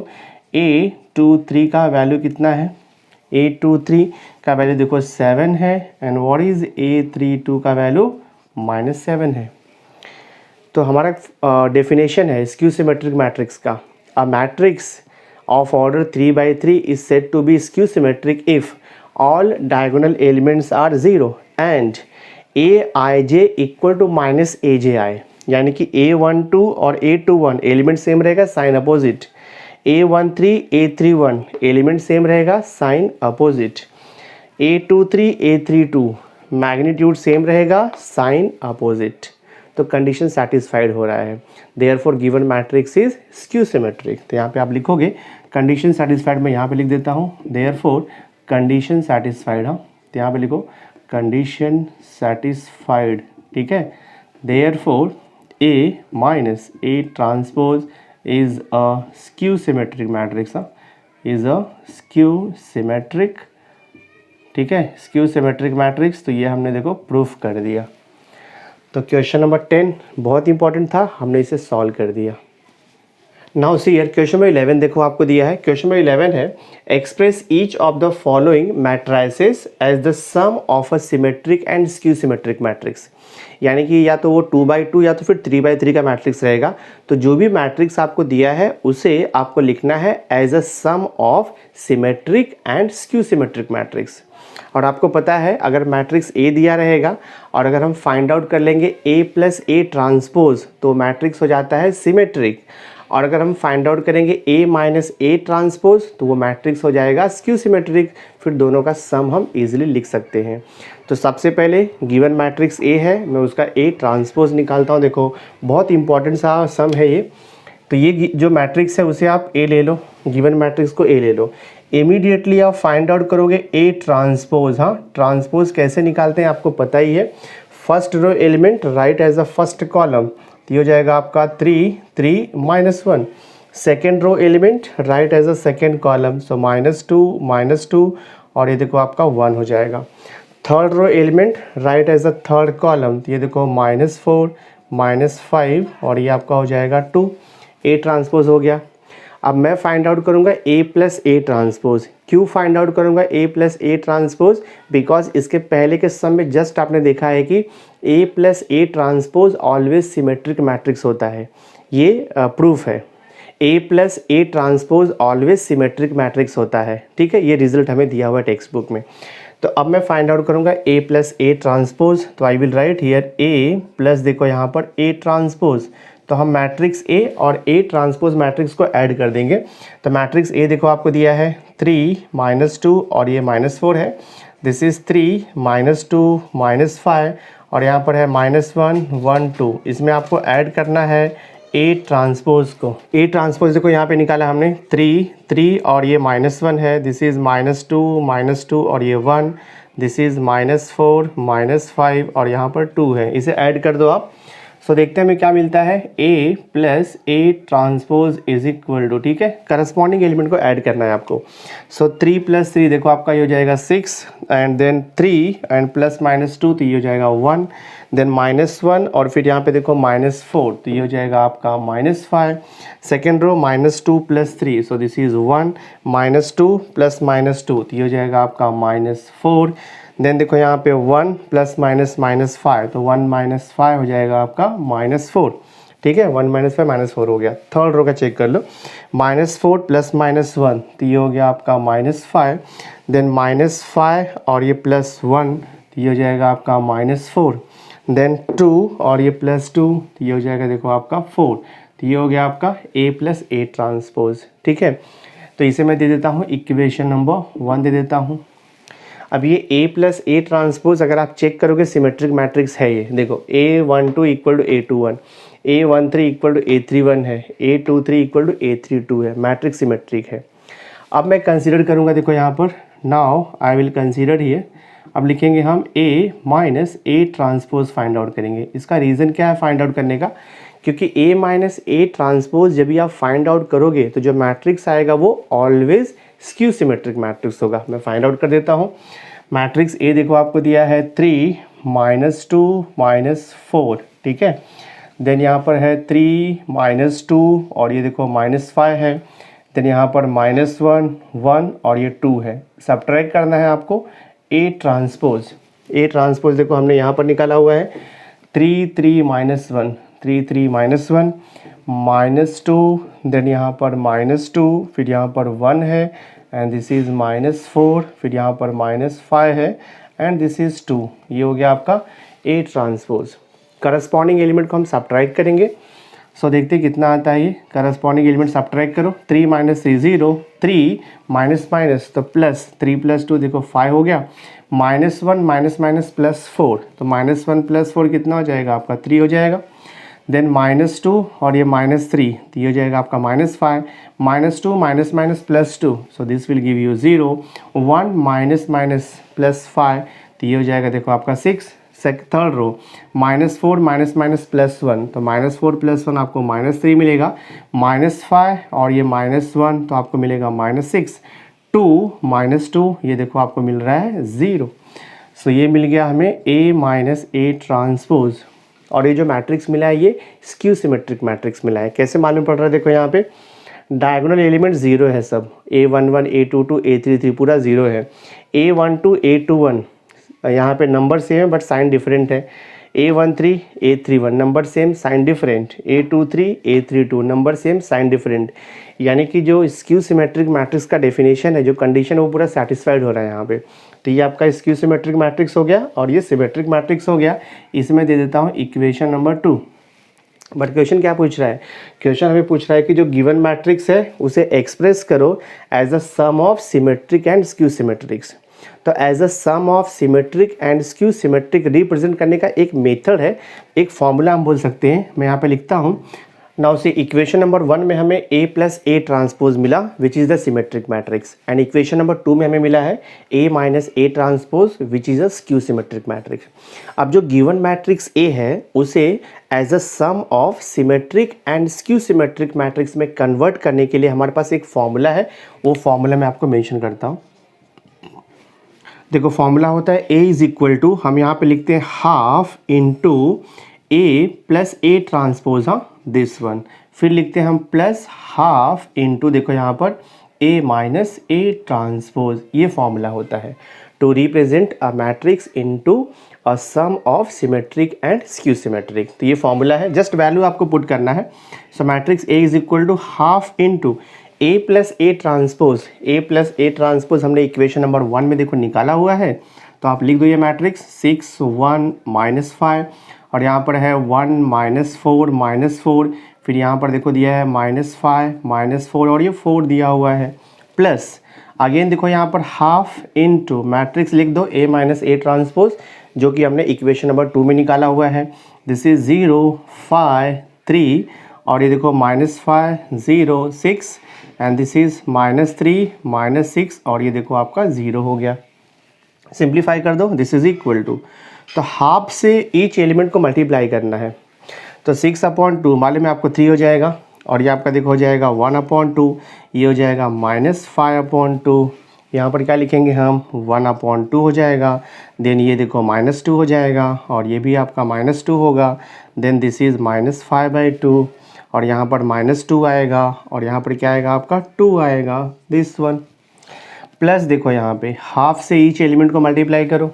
A23 का वैल्यू कितना है, A23 का वैल्यू देखो 7 है एंड व्हाट इज A32 का वैल्यू -7 है। तो हमारा डेफिनेशन है स्क्यू सिमेट्रिक मैट्रिक्स का, a matrix of order 3 by 3 is said to be skew symmetric if all diagonal elements are 0 and aij equal to -aj। यानी कि A12 और A21 एलिमेंट सेम रहेगा, sign opposite. A13 A31 element same रहेगा, sign opposite. A23 A32 magnitude same रहेगा, साइन अपोजिट। तो कंडीशन सेटिस्फाइड हो रहा है, therefore given matrix is skew symmetric. तो यहाँ पे आप लिखोगे कंडीशन सेटिस्फाइड, मैं यहाँ पे लिख देता हूँ देयरफॉर कंडीशन सेटिस्फाइड। हाँ, तो यहाँ पे लिखो कंडीशन सेटिस्फाइड, ठीक है। Therefore A minus A transpose is a skew symmetric matrix, is a skew symmetric, ठीक है, स्क्यू सिमेट्रिक मैट्रिक्स। तो ये हमने देखो प्रूफ कर दिया। तो क्वेश्चन नंबर 10 बहुत इंपॉर्टेंट था, हमने इसे सॉल्व कर दिया। Now see here question number 11 देखो आपको दिया है। क्वेश्चन नंबर 11 है express each of the following matrices as the sum of a symmetric and skew symmetric matrix. यानी कि या तो वो 2/2 या तो फिर 3/3 का मैट्रिक्स रहेगा। तो जो भी मैट्रिक्स आपको दिया है उसे आपको लिखना है as a sum of symmetric and skew symmetric matrix. और आपको पता है अगर मैट्रिक्स A दिया रहेगा और अगर हम फाइंड आउट कर लेंगे A प्लस A ट्रांसपोज तो मैट्रिक्स हो जाता है सिमेट्रिक। और अगर हम फाइंड आउट करेंगे A माइनस A ट्रांसपोज तो वो मैट्रिक्स हो जाएगा स्क्यू सिमेट्रिक। फिर दोनों का सम हम इजीली लिख सकते हैं। तो सबसे पहले गिवन मैट्रिक्स A है, मैं उसका A ट्रांसपोज निकालता हूँ। देखो बहुत इंपॉर्टेंट सा सम है ये। तो ये जो मैट्रिक्स है उसे आप A ले लो, गिवन मैट्रिक्स को A ले लो। इमीडिएटली आप फाइंड आउट करोगे A ट्रांसपोज। हाँ, ट्रांसपोज कैसे निकालते हैं आपको पता ही है। First row element right as a first column, तो ये हो जाएगा आपका 3 3 -1। Second row element right as a second column, so -2 और ये देखो आपका 1 हो जाएगा। Third row element right as a third column, तो ये देखो -4 -5 और ये आपका हो जाएगा 2। A ट्रांसपोज हो गया। अब मैं फाइंड आउट करूंगा A प्लस A ट्रांसपोज। क्यों फाइंड आउट करूंगा A plus A transpose? Because इसके पहले के सम में जस्ट आपने देखा है कि A plus A transpose always symmetric matrix होता है। ये प्रूफ है, A plus A transpose always symmetric matrix होता है, ठीक है। ये रिजल्ट हमें दिया हुआ है टेक्स्ट बुक में। तो अब मैं फाइंड आउट करूंगा A प्लस A ट्रांसपोज, तो आई will write here A plus देखो यहाँ पर A ट्रांसपोज। तो हम मैट्रिक्स A और A ट्रांसपोज मैट्रिक्स को ऐड कर देंगे। तो मैट्रिक्स A देखो आपको दिया है 3 -2 और ये -4 है। दिस इज़ 3 -2 -5 और यहाँ पर है -1 1 2। इसमें आपको ऐड करना है A ट्रांसपोज को। A ट्रांसपोज देखो यहाँ पे निकाला हमने 3 3 और ये -1 है। दिस इज़ -2 और ये 1। दिस इज़ -4 -5 और यहाँ पर 2 है। इसे ऐड कर दो आप। सो देखते हैं हमें क्या मिलता है, A plus A transpose is equal to, ठीक है, करस्पॉन्डिंग एलिमेंट को ऐड करना है आपको। सो 3 प्लस 3 देखो आपका ये हो जाएगा 6 and then 3 and plus minus 2 तो ये हो जाएगा 1, देन -1 और फिर यहाँ पे देखो -4 तो ये हो जाएगा आपका -5। Second row -2 plus 3 so this is 1, -2 plus -2 तो ये हो जाएगा आपका -4। देन देखो यहाँ पे 1 प्लस -5 तो 1 -5 हो जाएगा आपका -4, ठीक है, 1 -5 -4 हो गया। थर्ड रो का चेक कर लो, -4 प्लस -1 तो ये हो गया आपका -5, देन -5 और ये +1 तो ये हो जाएगा आपका -4, देन 2 और ये +2 तो ये हो जाएगा देखो आपका 4 तो ये हो गया आपका A प्लस A ट्रांसपोज, ठीक है। तो इसे मैं दे देता हूँ इक्वेशन नंबर 1 दे देता हूँ। अब ये A प्लस A ट्रांसपोज अगर आप चेक करोगे सिमेट्रिक मैट्रिक्स है ये, देखो A12 equal to A21, A13 equal to A31 है, A23 इक्वल टू A32 है, मैट्रिक्स सिमेट्रिक है। अब मैं कंसीडर करूँगा, देखो यहाँ पर now I will consider here, अब लिखेंगे हम A minus A transpose find out करेंगे। इसका रीज़न क्या है फाइंड आउट करने का, क्योंकि A माइनस A ट्रांसपोज जब भी आप फाइंड आउट करोगे तो जो मैट्रिक्स आएगा वो ऑलवेज स्क्यू सिमेट्रिक मैट्रिक्स होगा। मैं फाइंड आउट कर देता हूँ। मैट्रिक्स A देखो आपको दिया है 3 -2 -4, ठीक है। देन यहाँ पर है 3 -2 और ये देखो -5 है। देन यहाँ पर -1 1 और ये 2 है। सब्ट्रैक्ट करना है आपको A ट्रांसपोज। A ट्रांसपोज देखो हमने यहाँ पर निकाला हुआ है 3 3 -1 3 3 -1 -2, देन यहाँ पर -2, फिर यहाँ पर 1 है एंड दिस इज़ -4, फिर यहाँ पर -5 है एंड दिस इज़ 2। ये हो गया आपका A ट्रांसपोज। करस्पॉन्डिंग एलिमेंट को हम सब्ट्रैक्ट करेंगे। सो देखते हैं कितना आता है ये। करस्पॉन्डिंग एलिमेंट सब्ट्रैक्ट करो, 3 - 3 0, 3 माइनस तो प्लस 3 + 2 देखो 5 हो गया, -1 +4 तो -1 + 4 कितना हो जाएगा आपका 3 हो जाएगा। देन -2 और ये -3 तो ये हो जाएगा आपका -5, -2 +2 so this will give you 0, 1 -+ तो ये हो जाएगा देखो आपका 6। थर्ड रो -4 +1 तो -4 + 1 आपको -3 मिलेगा, -5 और ये -1 तो आपको मिलेगा -6, 2 -2 ये देखो आपको मिल रहा है 0। सो ये मिल गया हमें A माइनस A ट्रांसपोज। और ये जो मैट्रिक्स मिला है ये स्क्यू सिमेट्रिक मैट्रिक्स मिला है। कैसे मालूम पड़ रहा है, देखो यहाँ पे डायगोनल एलिमेंट 0 है सब, A11 A22 A33 पूरा 0 है। A12 A21 यहाँ पे नंबर सेम है बट साइन डिफरेंट है। A13 A31 number same sign different, A23 A32 number same sign different. यानी कि जो स्क्यू सिमेट्रिक मैट्रिक्स का डेफिनेशन है, जो कंडीशन है वो पूरा सेटिस्फाइड हो रहा है यहाँ पे। तो ये आपका स्क्यू सिमेट्रिक मैट्रिक्स हो गया और ये सिमेट्रिक मैट्रिक्स हो गया। इसमें दे देता हूँ इक्वेशन नंबर 2। बट क्वेश्चन क्या पूछ रहा है, क्वेश्चन हमें पूछ रहा है कि जो गिवन मैट्रिक्स है उसे एक्सप्रेस करो as a sum of symmetric and skew symmetrics. तो as a sum of symmetric and skew symmetric represent करने का एक मेथड है, एक फॉर्मूला हम बोल सकते हैं। मैं यहाँ पे लिखता हूँ। नाउ से इक्वेशन नंबर 1 में हमें A प्लस A ट्रांसपोज मिला which is the symmetric matrix, and equation number 2 में हमें मिला है A minus A transpose which is a skew symmetric matrix. अब जो गिवन मैट्रिक्स A है उसे as a sum of symmetric and skew symmetric matrix में कन्वर्ट करने के लिए हमारे पास एक फॉर्मूला है, वो फॉर्मूला मैं आपको मेंशन करता हूँ। देखो फॉर्मूला होता है A इज इक्वल टू, हम यहाँ पे लिखते हैं half into A plus A transpose, हाँ दिस वन, फिर लिखते हैं हम प्लस हाफ इंटू, देखो यहाँ पर A माइनस A ट्रांसपोज। ये फॉर्मूला होता है to represent a matrix into a sum of symmetric and skew symmetric. तो ये फॉर्मूला है, जस्ट वैल्यू आपको पुट करना है। So matrix A is equal to half into A plus A transpose. A plus A transpose हमने इक्वेशन नंबर 1 में देखो निकाला हुआ है, तो आप लिख दो ये मैट्रिक्स 6 1 -5 और यहाँ पर है 1 -4 -4, फिर यहाँ पर देखो दिया है -5 -4 और ये 4 दिया हुआ है, प्लस अगेन देखो यहाँ पर हाफ इंटू मैट्रिक्स लिख दो A माइनस A ट्रांसपोज जो कि हमने इक्वेशन नंबर 2 में निकाला हुआ है। दिस इज 0 5 3 और ये देखो -5 0 6 एंड दिस इज -3 -6 और ये देखो आपका 0 हो गया। सिंप्लीफाई कर दो, दिस इज इक्वल टू, तो हाफ से ईच एलिमेंट को मल्टीप्लाई करना है। तो 6/2 मालूम है आपको 3 हो जाएगा, और ये आपका देखो हो जाएगा 1/2, ये हो जाएगा -5/2, यहाँ पर क्या लिखेंगे हम 1/2 हो जाएगा। देन ये देखो -2 हो जाएगा, और ये भी आपका -2 होगा। देन दिस इज़ -5/2, और यहाँ पर -2 आएगा, और यहाँ पर क्या आएगा आपका 2 आएगा, दिस वन। प्लस देखो यहाँ पे हाफ से ईच एलिमेंट को मल्टीप्लाई करो,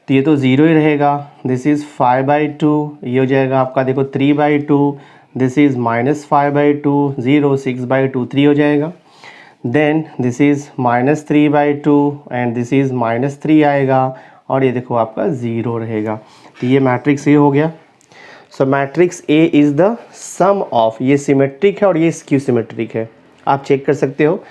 तो ये तो 0 ही रहेगा। दिस इज़ 5/2, ये हो जाएगा आपका देखो 3/2, दिस इज़ -5/2, 0, 6/2, 3 हो जाएगा। Then this is -3/2 and this is -3 आएगा, और ये देखो आपका 0 रहेगा। तो ये मैट्रिक्स ए हो गया। So matrix A is the sum of, ये सिमेट्रिक है और ये स्क्यू सिमेट्रिक है, आप चेक कर सकते हो।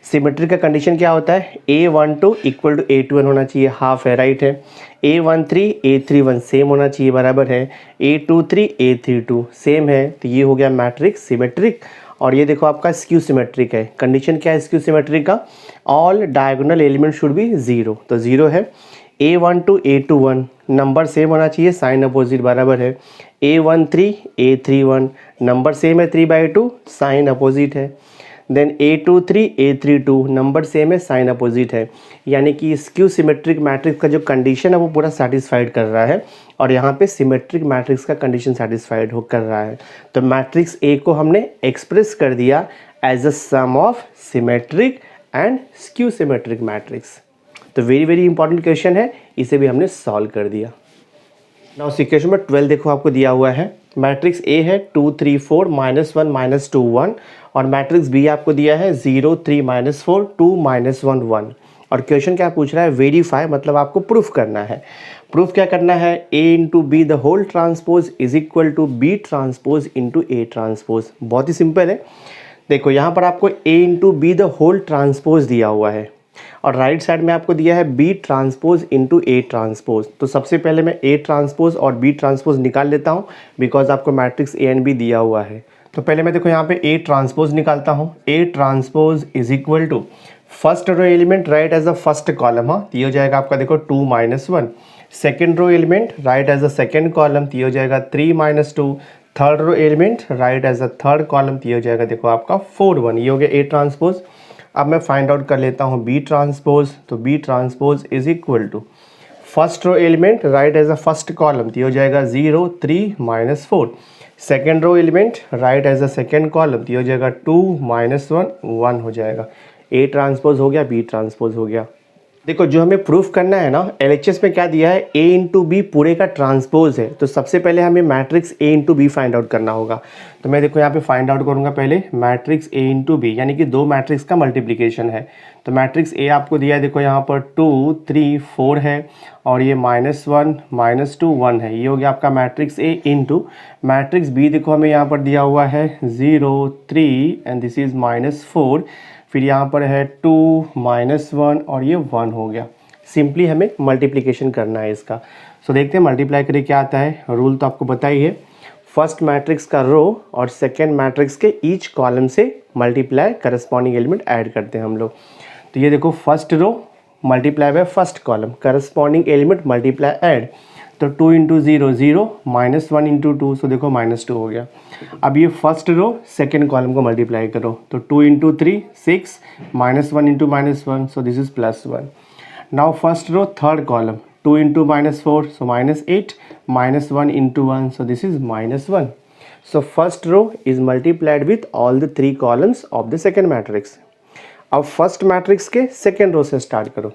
सिमेट्रिक का कंडीशन क्या होता है, A12 इक्वल टू A21 होना चाहिए, हाफ है, राइट है। A13 A31 सेम होना चाहिए, बराबर है। A23 A32 सेम है, तो ये हो गया मैट्रिक्स सिमेट्रिक। और ये देखो आपका स्क्यू सिमेट्रिक है। कंडीशन क्या है स्क्यू सिमेट्रिक का, all diagonal element should B 0, तो 0 है। A12 A21 नंबर सेम होना चाहिए, साइन अपोजिट बराबर है। A13 A31 नंबर सेम है 3/2, साइन अपोजिट है। Then A23 A32 number same है, साइन अपोजिट है। यानी कि स्क्यू सिमेट्रिक मैट्रिक्स का जो कंडीशन है वो पूरा सेटिस्फाइड कर रहा है, और यहाँ पे सिमेट्रिक मैट्रिक्स का कंडीशन सेटिस्फाइड हो कर रहा है। तो मैट्रिक्स ए को हमने एक्सप्रेस कर दिया as a sum of symmetric and skew symmetric matrix. तो वेरी वेरी इंपॉर्टेंट क्वेश्चन है, इसे भी हमने सॉल्व कर दिया। नाउ इक्वेशन में 12 देखो आपको दिया हुआ है। मैट्रिक्स ए है 2 3 4 -1 -2 1, और मैट्रिक्स बी आपको दिया है 0 3 -4 2 -1 1। और क्वेश्चन क्या पूछ रहा है, वेरीफाई, मतलब आपको प्रूफ करना है। प्रूफ क्या करना है, A into B the whole transpose is equal to B transpose into A transpose. बहुत ही सिंपल है। देखो यहाँ पर आपको A into B the whole transpose दिया हुआ है, और राइट साइड में आपको दिया है B transpose into A transpose. तो सबसे पहले मैं ए ट्रांसपोज और बी ट्रांसपोज निकाल लेता हूँ, बिकॉज आपको मैट्रिक्स ए एंड बी दिया हुआ है। तो पहले मैं देखो यहाँ पे ए ट्रांसपोज निकालता हूँ। A transpose is equal to first row element right as a first column, हाँ, ये हो जाएगा आपका देखो 2 -1। Second row element right as a second column, ये हो जाएगा 3 -2। Third row element right as a third column, ये हो जाएगा देखो आपका 4 1। ये हो गया ए ट्रांसपोज। अब मैं फाइंड आउट कर लेता हूँ बी ट्रांसपोज। तो B transpose is equal to first row element right as a first column, ये हो जाएगा 0 3 -4। Second row element right as a second column, ये हो जाएगा 2 -1 1 हो जाएगा। ए ट्रांसपोज हो गया, बी ट्रांसपोज हो गया। देखो जो हमें प्रूफ करना है ना, एलएचएस में क्या दिया है, ए इंटू बी पूरे का ट्रांसपोज है। तो सबसे पहले हमें matrix A into B find out करना होगा। तो मैं देखो यहाँ पे फाइंड आउट करूँगा पहले मैट्रिक्स ए इंटू बी, यानी कि दो मैट्रिक्स का मल्टीप्लिकेशन है। तो मैट्रिक्स ए आपको दिया है देखो यहाँ पर 2 3 4 है, और ये -1 -2 1 है। ये हो गया आपका matrix A into matrix B. देखो हमें यहाँ पर दिया हुआ है 0 3 एंड दिस इज़ -4, फिर यहाँ पर है 2 -1 और ये 1 हो गया। सिंपली हमें मल्टीप्लिकेशन करना है इसका। सो देखते हैं मल्टीप्लाई करके क्या आता है। रूल तो आपको पता ही है, फर्स्ट मैट्रिक्स का रो और सेकेंड मैट्रिक्स के ईच कॉलम से मल्टीप्लाई करस्पॉन्डिंग एलिमेंट ऐड करते हैं हम लोग। तो ये देखो first row multiply by first column, corresponding element multiply add. तो 2 × 0 0 -1 × 2, सो देखो -2 हो गया। अब ये फर्स्ट रो सेकेंड कॉलम को मल्टीप्लाई करो, तो 2 × 3 6 -1 × -1, so this is +1। Now first row third column 2 × -4, so -8 -1 × 1, so this is -1। So first row is multiplied with all the 3 columns of the second matrix. अब फर्स्ट मैट्रिक्स के सेकेंड रो से स्टार्ट करो।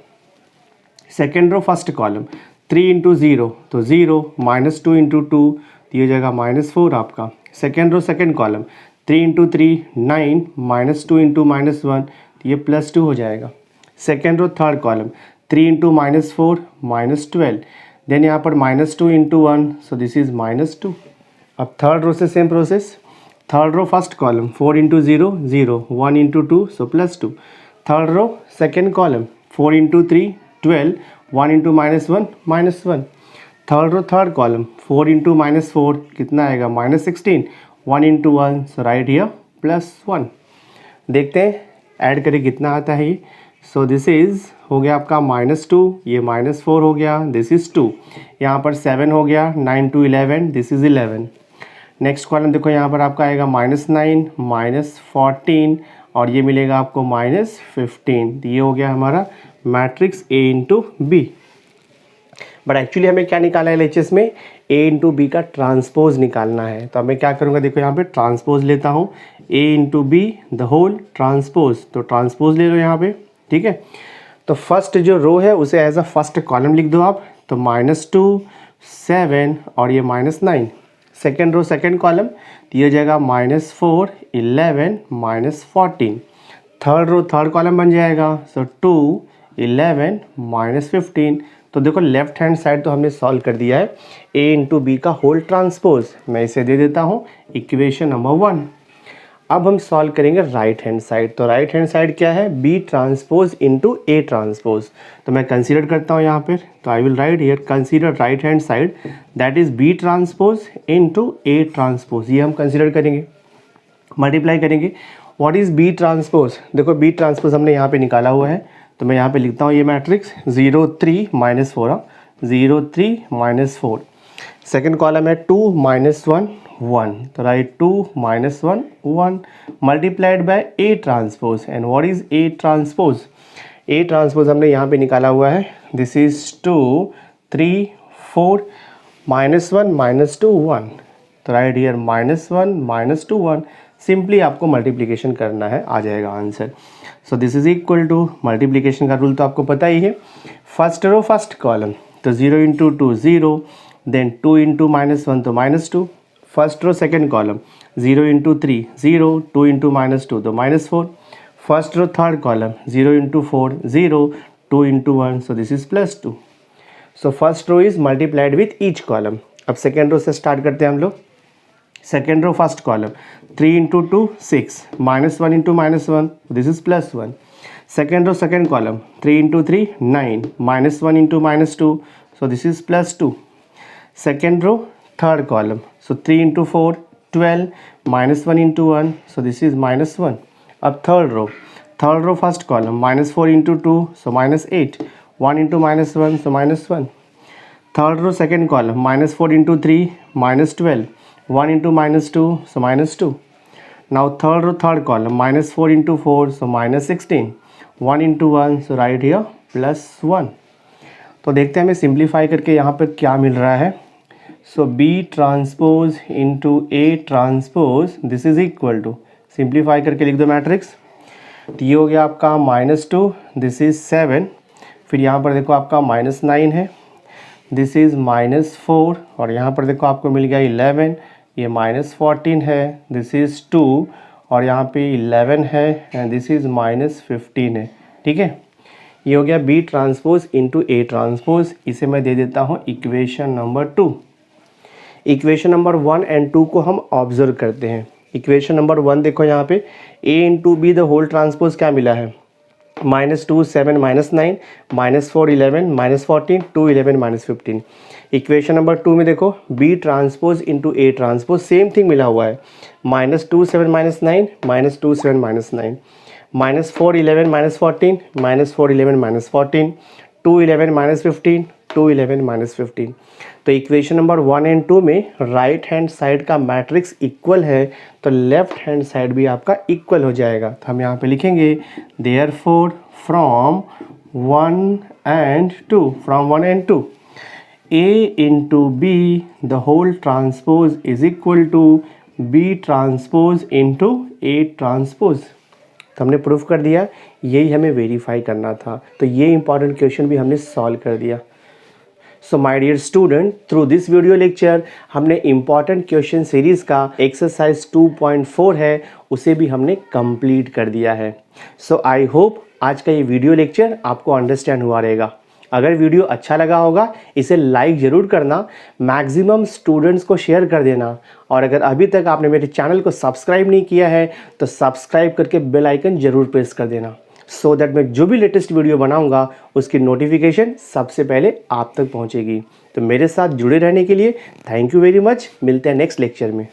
सेकेंड रो फर्स्ट कॉलम 3 × 0, तो 0 -2 × 2, तो ये हो जाएगा -4 आपका। सेकेंड रो सेकेंड कॉलम 3 × 3 9 -2 × -1, तो ये +2 हो जाएगा। Second row third column 3 × -4 -12, then यहाँ पर -2 × 1, सो दिस इज -2। अब थर्ड रो से same process, third row first column 4 × 0 0 1 × 2, so +2। Third row second column 4 × 3 12 1 × -1 -1। Third row third column 4 × -4 कितना आएगा -16 1 × 1, सो राइट हियर +1। देखते हैं ऐड करके कितना आता है ये। सो दिस इज़ हो गया आपका -2, ये -4 हो गया, दिस इज़ 2, यहाँ पर 7 हो गया, 9 × 2 11, दिस इज़ 11। नेक्स्ट कॉलम देखो यहाँ पर आपका आएगा -9 -14 और ये मिलेगा आपको -15। ये हो गया हमारा matrix A into B. But actually हमें क्या निकालना है LHS में, A इंटू बी का ट्रांसपोज निकालना है। तो मैं क्या करूँगा, देखो यहाँ पे ट्रांसपोज लेता हूँ, A into B the whole transpose. तो ट्रांसपोज ले लो यहाँ पे, ठीक है। तो फर्स्ट जो रो है उसे एज अ फर्स्ट कॉलम लिख दो आप, तो -2 7 और ये -9। सेकेंड रो सेकेंड कॉलम, तो ये हो जाएगा -4 11 -14। थर्ड रो थर्ड कॉलम बन जाएगा, सो 2 11 -15। तो देखो लेफ्ट हैंड साइड तो हमने सॉल्व कर दिया है, A इंटू बी का होल ट्रांसपोज। मैं इसे दे देता हूँ इक्वेशन नंबर 1। अब हम सॉल्व करेंगे राइट हैंड साइड। तो राइट हैंड साइड क्या है, B transpose into A transpose. तो मैं कंसीडर करता हूँ यहाँ पर, तो आई will write here consider right hand side that is B transpose into A transpose. ये हम कंसीडर करेंगे, मल्टीप्लाई करेंगे। व्हाट इज B ट्रांसपोज, देखो B ट्रांसपोज हमने यहाँ पे निकाला हुआ है, तो मैं यहाँ पे लिखता हूँ ये मैट्रिक्स 0 3 -4 0 3 -4। सेकेंड कॉलम है 2 -1 1, तो right 2 -1 1 multiplied by A transpose. And what is A transpose, A transpose हमने यहाँ पे निकाला हुआ है, दिस इज 2 3 4 -1 -2 1, तो राइट हियर -1 -2 1। सिंपली आपको मल्टीप्लिकेशन करना है, आ जाएगा answer. So this is equal to, multiplication का रूल तो आपको पता ही है, फर्स्ट रो फर्स्ट कॉलम, तो 0 इंटू 2 0, देन 2 इंटू -1 तो -2। First row second column 0 into 3 0, 2 into -2 तो -4। First row third column 0 into 4 0, 2 into 1, so this is +2। So first row is multiplied with each column. अब सेकेंड रो से स्टार्ट करते हैं हम लोग। Second row first column 3 into 2 6, -1 into -1, this is +1। Second row second column 3 into 3 9, -1 into -2, so this is +2। Second row third column, so 3 into 4 12, -1 into 1, so this is -1। अब third row first column -4 into 2, so -8, 1 into -1, so -1। Third row second column -4 into 3 -12, 1 into -2, so -2. Now third row third column -4 into 4, so -16, 1 into 1, so right here +1। तो देखते हैं हमें सिंप्लीफाई करके यहाँ पर क्या मिल रहा है। So B transpose into A transpose, this is equal to, simplify करके लिख दो मैट्रिक्स। तो ये हो गया आपका -2, दिस इज 7, फिर यहाँ पर देखो आपका -9 है, दिस इज -4 और यहाँ पर देखो आपको मिल गया 11, ये -14 है, दिस इज़ 2 और यहाँ पे 11 है एंड दिस इज़ -15 है, ठीक है। ये हो गया B transpose into A transpose. इसे मैं दे देता हूँ equation number 2। Equation number 1 and 2 को हम ऑब्जर्व करते हैं। इक्वेशन नंबर 1 देखो यहाँ पे A into B the whole transpose क्या मिला है, -2 7 -9, -4 11 -14 2 11 -15। इक्वेशन नंबर 2 में देखो B transpose into A transpose same thing मिला हुआ है, -2 7 -9 -2 7 -9, -4 11 -14 -4 11 -14 2 11 -15 2 11 -15। तो इक्वेशन नंबर 1 एंड 2 में राइट हैंड साइड का मैट्रिक्स इक्वल है, तो लेफ्ट हैंड साइड भी आपका इक्वल हो जाएगा। तो हम यहाँ पे लिखेंगे therefore from 1 and 2 A into B the whole transpose is equal to B transpose into A transpose. तो हमने प्रूफ कर दिया, यही हमें वेरीफाई करना था। तो ये इंपॉर्टेंट क्वेश्चन भी हमने सॉल्व कर दिया। So my dear student, through this video lecture हमने इंपॉर्टेंट क्वेश्चन सीरीज़ का एक्सरसाइज 2.4 है उसे भी हमने कंप्लीट कर दिया है। सो आई होप आज का ये वीडियो लेक्चर आपको अंडरस्टैंड हुआ रहेगा। अगर वीडियो अच्छा लगा होगा इसे लाइक ज़रूर करना, मैक्सिमम स्टूडेंट्स को शेयर कर देना, और अगर अभी तक आपने मेरे चैनल को सब्सक्राइब नहीं किया है तो सब्सक्राइब करके बेल आइकन ज़रूर प्रेस कर देना, सो दैट मैं जो भी लेटेस्ट वीडियो बनाऊंगा उसकी नोटिफिकेशन सबसे पहले आप तक पहुंचेगी। तो मेरे साथ जुड़े रहने के लिए थैंक यू वेरी मच। मिलते हैं नेक्स्ट लेक्चर में।